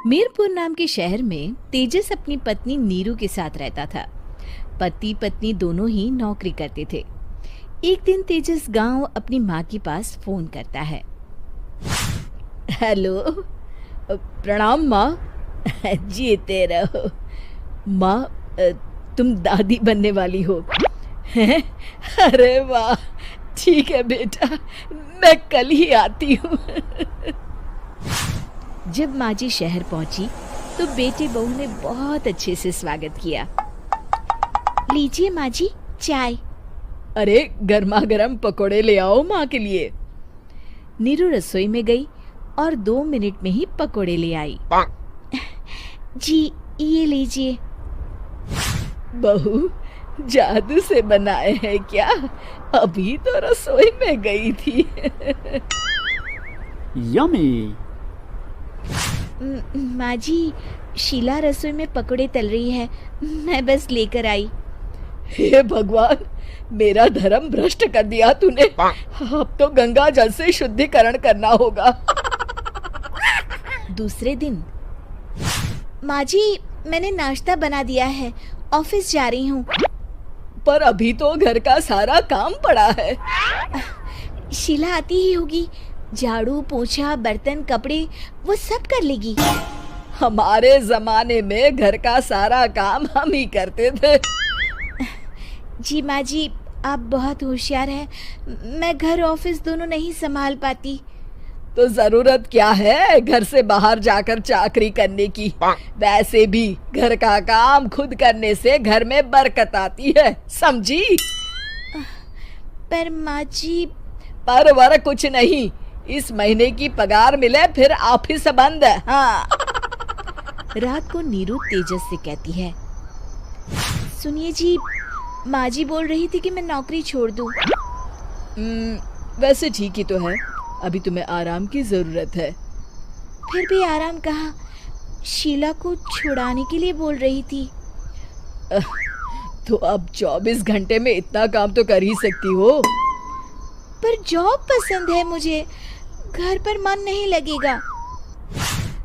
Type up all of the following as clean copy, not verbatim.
मीरपुर नाम के शहर में तेजस अपनी पत्नी नीरू के साथ रहता था। पति पत्नी दोनों ही नौकरी करते थे। एक दिन तेजस गांव अपनी माँ के पास फोन करता है। हेलो, प्रणाम माँ। जीते रहो माँ, तुम दादी बनने वाली हो हैं? अरे वाह, ठीक है बेटा, मैं कल ही आती हूँ। जब माँ जी शहर पहुंची तो बेटे बहू ने बहुत अच्छे से स्वागत किया। लीजिए माँ जी, चाय। अरे गर्मा गर्म पकोड़े ले आओ माँ के लिए। नीरू रसोई में गई और 2 मिनट में ही पकोड़े ले आई। जी ये लीजिए। बहू जादू से बनाए हैं क्या? अभी तो रसोई में गई थी। यम्मी। माँ जी, शीला रसोई में पकोड़े तल रही है, मैं बस लेकर आई। हे भगवान, मेरा धर्म भ्रष्ट कर दिया तूने। अब तो गंगा जल से शुद्धिकरण करना होगा। दूसरे दिन, माँ जी मैंने नाश्ता बना दिया है, ऑफिस जा रही हूँ। पर अभी तो घर का सारा काम पड़ा है। शीला आती ही होगी, झाड़ू पोछा बर्तन कपड़े वो सब कर लेगी। हमारे जमाने में घर का सारा काम हम ही करते थे। जी माँ जी, आप बहुत होशियार हैं, मैं घर ऑफिस दोनों नहीं संभाल पाती। तो जरूरत क्या है घर से बाहर जाकर चाकरी करने की? वैसे भी घर का काम खुद करने से घर में बरकत आती है, समझी? पर माँ जी। पर वर कुछ नहीं, इस महीने की पगार मिले फिर ऑफिस बंद है। हाँ। रात को नीरू तेजस से कहती है, सुनिए जी, माँ जी बोल रही थी कि मैं नौकरी छोड़ दूं। वैसे ठीक ही तो है, अभी तुम्हें आराम की जरूरत है। फिर भी आराम कहाँ, शीला को छुड़ाने के लिए बोल रही थी। तो अब 24 घंटे में इतना काम तो कर ही सकती हो। पर जॉब पसंद है मुझे, घर पर मन नहीं लगेगा।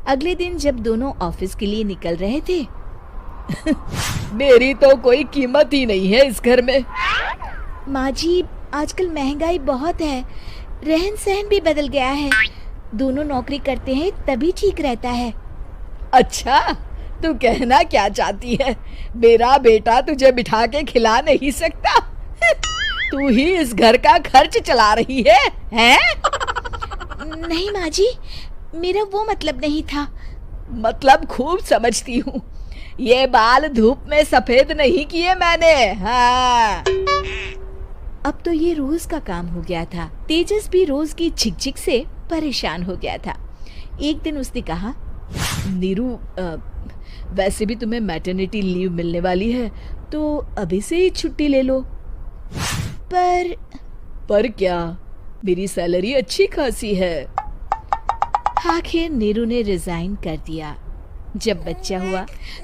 अगले दिन जब दोनों ऑफिस के लिए निकल रहे थे, मेरी तो कोई कीमत ही नहीं है इस घर में। माँ जी, आजकल महंगाई बहुत है, रहन सहन भी बदल गया है, दोनों नौकरी करते हैं तभी ठीक रहता है। अच्छा, तू कहना क्या चाहती है? मेरा बेटा तुझे बिठा के खिला नहीं सकता? तू ही इस घर का खर्च चला रही है, हैं? नहीं माँ जी, मेरा वो मतलब नहीं था। मतलब खूब समझती हूँ, ये बाल धूप में सफेद नहीं किए मैंने। हाँ। अब तो ये रोज का काम हो गया था। तेजस भी रोज की झिकझिक से परेशान हो गया था। एक दिन उसने कहा, नीरू, वैसे भी तुम्हें मैटरनिटी लीव मिलने वाली है, तो अभी से ही छुट्टी ले लो। पर क्या, मेरी सैलरी अच्छी खासी है। आखिर नीरू ने रिजाइन कर दिया। जब बच्चा हुआ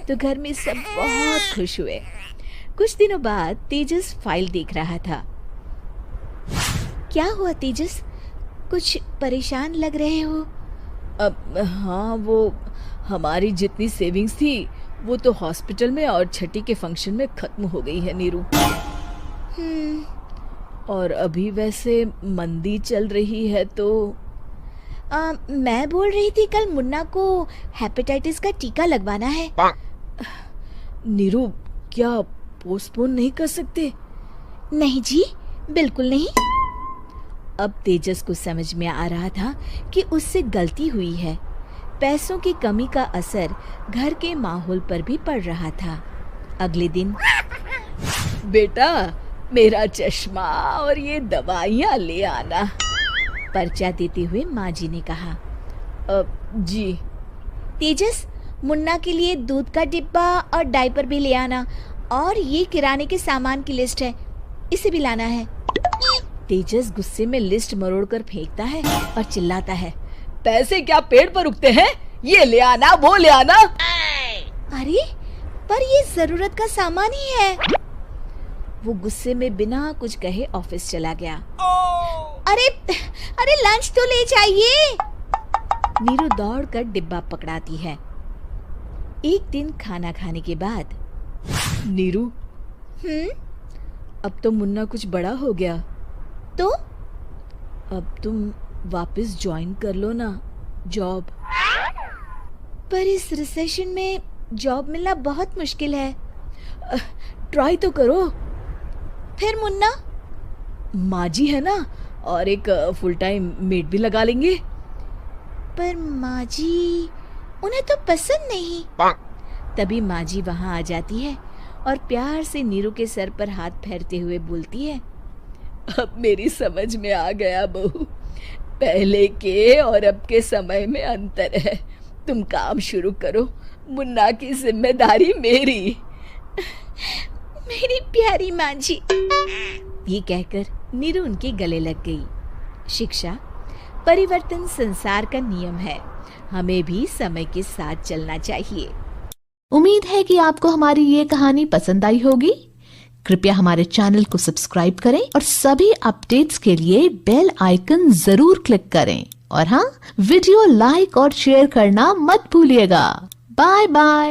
तो घर में सब बहुत खुश हुए। कुछ दिनों बाद तेजस फाइल देख रहा था। क्या हुआ तेजस, कुछ परेशान लग रहे हो? हाँ, वो हमारी जितनी सेविंग्स थी वो तो हॉस्पिटल में और छठी के फंक्शन में खत्म हो गई है नीरू। और अभी वैसे मंदी चल रही है तो मैं बोल रही थी कल मुन्ना को हेपेटाइटिस का टीका लगवाना है। नीरू, क्या पोस्टपोन नहीं कर सकते? नहीं जी, बिल्कुल नहीं। अब तेजस को समझ में आ रहा था कि उससे गलती हुई है। पैसों की कमी का असर घर के माहौल पर भी पड़ रहा था। अगले दिन, बेटा मेरा चश्मा और ये दवाइयाँ ले आना, पर्चा देते हुए माँ जी ने कहा। जी। तेजस, मुन्ना के लिए दूध का डिब्बा और डायपर भी ले आना, और ये किराने के सामान की लिस्ट है, इसे भी लाना है। तेजस गुस्से में लिस्ट मरोड़कर फेंकता है और चिल्लाता है, पैसे क्या पेड़ पर उगते हैं? ये ले आना, वो ले आना। अरे पर ये जरूरत का सामान ही है। वो गुस्से में बिना कुछ कहे ऑफिस चला गया। अरे लंच तो ले जाइए। नीरू दौड़कर डिब्बा पकड़ाती है एक दिन खाना खाने के बाद, नीरू, अब तो मुन्ना कुछ बड़ा हो गया, तो अब तुम वापस ज्वाइन कर लो ना जॉब। पर इस रिसेशन में जॉब मिलना बहुत मुश्किल है। ट्राई तो करो। फिर मुन्ना, माँ जी है ना, और एक फुल टाइम मेड भी लगा लेंगे। पर माँ जी, उन्हें तो पसंद नहीं। तभी माँ जी वहाँ आ जाती है और प्यार से नीरू के सर पर हाथ फेरते हुए बोलती है, अब मेरी समझ में आ गया बहू, पहले के और अब के समय में अंतर है। तुम काम शुरू करो, मुन्ना की जिम्मेदारी मेरी। मेरी प्यारी माँ जी। ये कहकर नीरू उनके गले लग गई। शिक्षा, परिवर्तन संसार का नियम है, हमें भी समय के साथ चलना चाहिए। उम्मीद है कि आपको हमारी ये कहानी पसंद आई होगी। कृपया हमारे चैनल को सब्सक्राइब करें और सभी अपडेट्स के लिए बेल आइकन जरूर क्लिक करें। और हाँ, वीडियो लाइक और शेयर करना मत भूलिएगा। Bye bye.